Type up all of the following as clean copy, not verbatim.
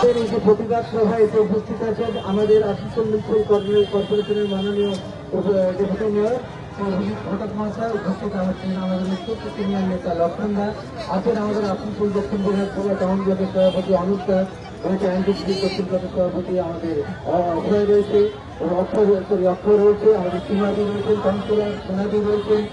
আমাদের এই যে প্রতিবাদ সভায় এসে উপস্থিত আছেন আমাদের আশিসুল মিছিল কর্পোরেশনের মাননীয় ডেপুটি মেয়র ঘটক মহাশয় উপস্থিত হচ্ছেন, আমাদের উত্তর সিনিয়র নেতা লক্ষণ দা আছেন, আমাদের আশিসুল দক্ষিণ বিধানসভা টাউন ব্লকের সভাপতি অনুপ দাস রয়েছে, আইনজীবী দক্ষিণ ব্লকের সভাপতি আমাদের অক্ষয় রয়েছে, অক্ষয় রয়েছে, আমাদের সীমাদি রয়েছেন, কাউন্সিলর সোনাদি রয়েছেন,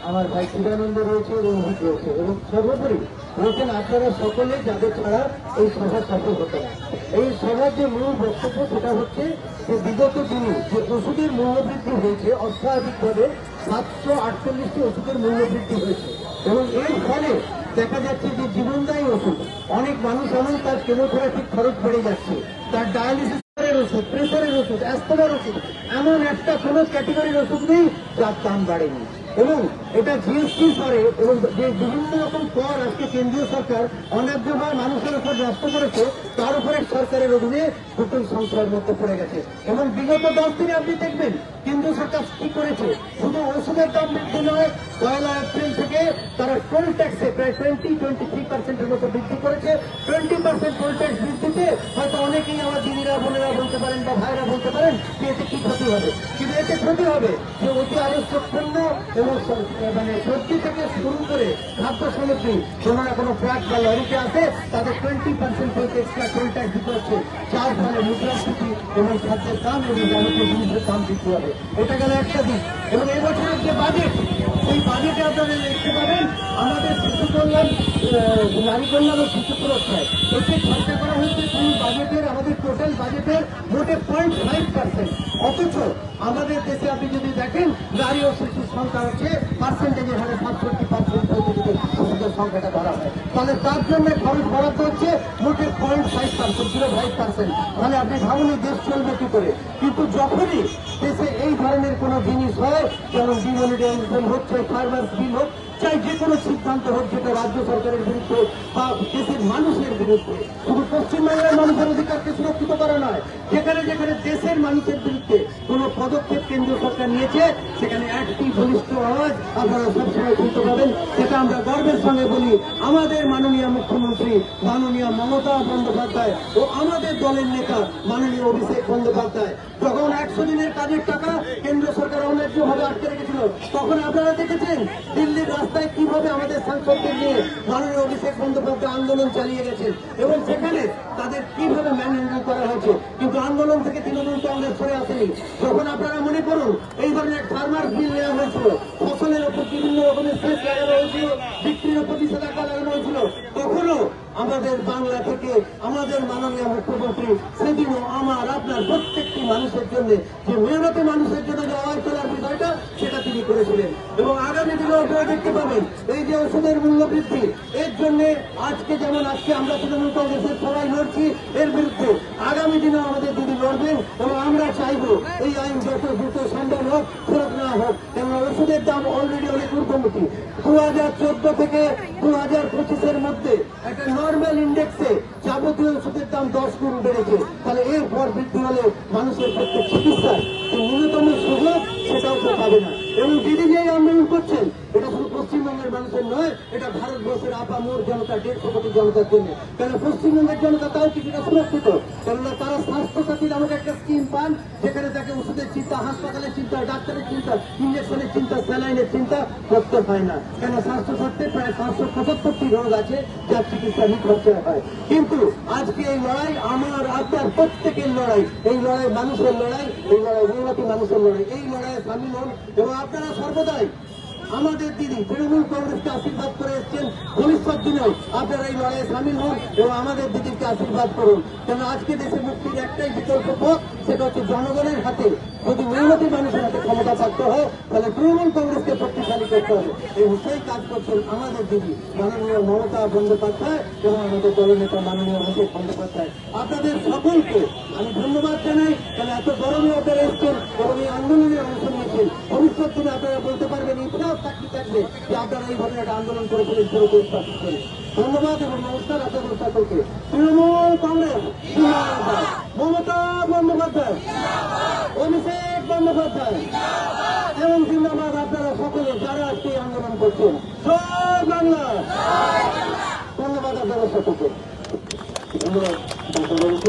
আমার ভাই শিবানন্দ রয়েছে এবং অভিক রয়েছে এবং সর্বোপরি রয়েছেন আপনারা সকলে, যাদের ছাড়া এই সভা সফল হতো না। এই সভার যে মূল বক্তব্য সেটা হচ্ছে যে বিগত দিনে যে ওষুধের মূল্যবৃদ্ধি হয়েছে, অস্বাভাবিকভাবে 748টি ওষুধের মূল্যবৃদ্ধি হয়েছে এবং এর ফলে দেখা যাচ্ছে যে জীবনদায়ী ওষুধ, অনেক মানুষ এমন তার কেমোথেরাপির খরচ বেড়ে যাচ্ছে, তার ডায়ালিসিসের ওষুধ, প্রেসারের ওষুধ, অ্যাস্তমার ওষুধ, এমন একটা কোনো ক্যাটেগরির ওষুধ নেই যার দাম বাড়েনি। এবং এটা জিএসটির পরে এবং যে বিভিন্ন রকম কর আজকে কেন্দ্রীয় সরকার অন্যায্যভাবে মানুষের উপর ন্যস্ত করেছে, তার উপরে সরকারের অধীনে দুটোই সংশয়ের মধ্যে পড়ে গেছে। এবং বিগত 10 দিনে আপনি দেখবেন কেন্দ্রীয় সরকার কি করেছে, শুধু ওষুধের দাম বৃদ্ধি নয়, 1 এপ্রিল থেকে তারা টোল ট্যাক্সে প্রায় 23% মতো বৃদ্ধি করেছে। 20% টোল ট্যাক্স বৃদ্ধিতে হয়তো অনেকেই আমার দিদিরা বোনেরা বলতে পারেন বা ভাইরা বলতে পারেন যে এতে কি ক্ষতি হবে, কিন্তু এতে ক্ষতি হবে যে অতি আবশ্যক পণ্য এবং মানে সবজি থেকে শুরু করে খাদ্য সামগ্রী কোনো না কোনো ট্রাক বা লরিতে আসে, তাদের 20% এক্সট্রা টোল ট্যাক্স দিতে হচ্ছে, যার ফলে মুদ্রাস্ফীতি এবং খাদ্যের দাম এবং যাবতীয় জিনিসের দাম বৃদ্ধি হবে। এটা গেল একটা দিক। এবং এবছরের যে বাজেট, সেই বাজেটে আপনারা দেখতে পাবেন আমাদের শিশু কল্যাণ, নারী কল্যাণ ও শিশু সুরক্ষায় এতে খরচা করা হয়েছে সেই বাজেটের, আমাদের টোটাল বাজেটের মোটে 0.5%। অথচ আমাদের দেশে আপনি যদি দেখেন নারী ও শিশুর সংখ্যা হচ্ছে পার্সেন্টেজের হারে 67% শিশুদের সংখ্যাটা ধরা হয়, তাহলে তার জন্য খরচ বরাদ্দ হচ্ছে মোটে 0.5%। তাহলে আপনি ভাবুন দেশ চলবে কি করে। কিন্তু যখনই দেশে এই ধরনের কোন জিনিস হয়, যেমন ডিমনিটাইজেশন হচ্ছে, ফার্মার্স বিল হোক, চাই যে কোনো সিদ্ধান্ত হোক যেটা রাজ্য সরকারের বিরুদ্ধে বা দেশের মানুষের বিরুদ্ধে, শুধু পশ্চিমবাংলার মানুষের অধিকারকে সুরক্ষিত করা নয়, যেখানে যেখানে দেশের মানুষের বিরুদ্ধে কোন পদক্ষেপ কেন্দ্রীয় সরকার নিয়েছে সেখানে একটি বলিষ্ঠ আওয়াজ আপনারা সবসময় শুনতে পাবেন। সেটা আমরা গর্বের সঙ্গে বলি, আমাদের মাননীয় মুখ্যমন্ত্রী মাননীয় মমতা বন্দ্যোপাধ্যায় ও আমাদের দলের নেতা মাননীয় অভিষেক বন্দ্যোপাধ্যায় যখন 100 দিনের কাজের টাকা কেন্দ্র সরকার অন্যায্যভাবে আটকে রেখেছিল, তখন আপনারা দেখেছেন দিল্লির রাস্তায় কিভাবে আমাদের সাংসদদের নিয়ে মাননীয় অভিষেক বন্দ্যোপাধ্যায় আন্দোলন চালিয়ে গেছেন এবং সেখানে তাদের কিভাবে ম্যানহ্যান্ডেল করা হয়েছে। কিন্তু আন্দোলন থেকে তৃণমূল কংগ্রেস সরে আসেনি। যখন আপনারা মনে করুন এই ধরনের ফার্মার্স বিল নেওয়া হয়েছিল, ফসলের ওপর বিভিন্ন রকমের সেচ লাগানো হয়েছিল, বিক্রির ওপর নিষেধাজ্ঞা লাগানো হয়েছিল, তখনও আমাদের বাংলা থেকে আমাদের মাননীয় মুখ্যমন্ত্রী সেদিনও আমার আপনার প্রত্যেকটি মানুষের জন্য, যে মেহনতি মানুষের জন্য যে আওয়াজ তোলার বিষয়টা সেটা তিনি করেছিলেন। এবং আগামী দিনে আপনারা দেখতে পাবেন এই যে ওষুধের মূল্য বৃদ্ধি, এর জন্য আজকে যেমন আজকে আমরা তৃণমূল কংগ্রেসের সবাই লড়ছি এর বিরুদ্ধে, আগামী দিনেও আমাদের দিদি লড়বেন এবং আমরা চাইব এই আইন যত দ্রুত সম্ভব হোক ফেরত নেওয়া হোক। কেননা ওষুধের দাম অলরেডি অনেক ঊর্ধ্বমুখী। 2014 থেকে 2025-এর মধ্যে একটা নর্মাল ইন্ডেক্সে যাবতীয় ওষুধের দাম 10 গুণ বেড়েছে। তাহলে এরপর বৃদ্ধি হলে মানুষের প্রত্যেক চিকিৎসায় ন্যূনতম সুযোগ সেটাও তো পাবে না। এবং দিদি যে আন্দোলন করছেন এটা শুধু পশ্চিমবঙ্গের মানুষের নয়, এটা ভারতবর্ষের আপামোর জনতা, 150 কোটি জনতার জন্য। কেন পশ্চিমবঙ্গের জনতা তাও কিছুটা সুরক্ষিত, কেননা তারা স্বাস্থ্যসাথী নামক একটা স্কিম পান, যেখানে তাকে ওষুধের চিন্তা, হাসপাতালের চিন্তা, ডাক্তারের চিন্তা, ইঞ্জেকশনের চিন্তা, স্যালাইনের চিন্তা করতে হয় না। কেন স্বাস্থ্যসাথীতে প্রায় 575টি রোগ আছে যার চিকিৎসা নিখরচায় হয়। কিন্তু আজকে এই লড়াই আমার আপনার প্রত্যেকের লড়াই, এই লড়াই মানুষের লড়াই, এই লড়াই মেহনতি মানুষের লড়াই। এই লড়াইয়ে সামিল হন এবং আপনারা সর্বদাই আমাদের দিদি তৃণমূল কংগ্রেসকে আশীর্বাদ করে এসছেন, ভবিষ্যৎ দিনেও আপনারা এই লড়াইয়ে সামিল হন এবং আমাদের দিদিকে আশীর্বাদ করুন। কেন আজকে দেশে মুক্তির একটাই বিকল্প পথ, সেটা হচ্ছে জনগণের হাতে। যদি মেহনতি মানুষের হাতে ক্ষমতা থাকতে হয় তাহলে তৃণমূল কংগ্রেসকে শক্তিশালী করতে হবে। এই সেই কাজ করছেন আমাদের দিদি মাননীয় মমতা বন্দ্যোপাধ্যায় এবং আমাদের দলনেতা মাননীয় অভিষেক বন্দ্যোপাধ্যায়। আপনাদের সকলকে আমি ধন্যবাদ জানাই, কারণ এত গরমে আপনারা এসছেন এবং এই আন্দোলনে অংশ নিয়েছেন। ভবিষ্যৎ দিনে আপনারা বলতে পারবেন ইতিহাস সাক্ষী থাকবে যে আপনারা এই ধরনের একটা আন্দোলন করেছিলেন ফেরত স্থাপিত করে। ধন্যবাদ এবং নমস্কার আপনাদের সকলকে। তৃণমূল কংগ্রেস জিন্দাবাদ, মমতা বন্দ্যোপাধ্যায়, অভিষেক বন্দ্যোপাধ্যায় এবং জিন্দাবাদ আপনারা সকলে যারা আজকে আন্দোলন করছেন। জয় বাংলা। ধন্যবাদ আপনাদের সকলকে। ধন্যবাদ।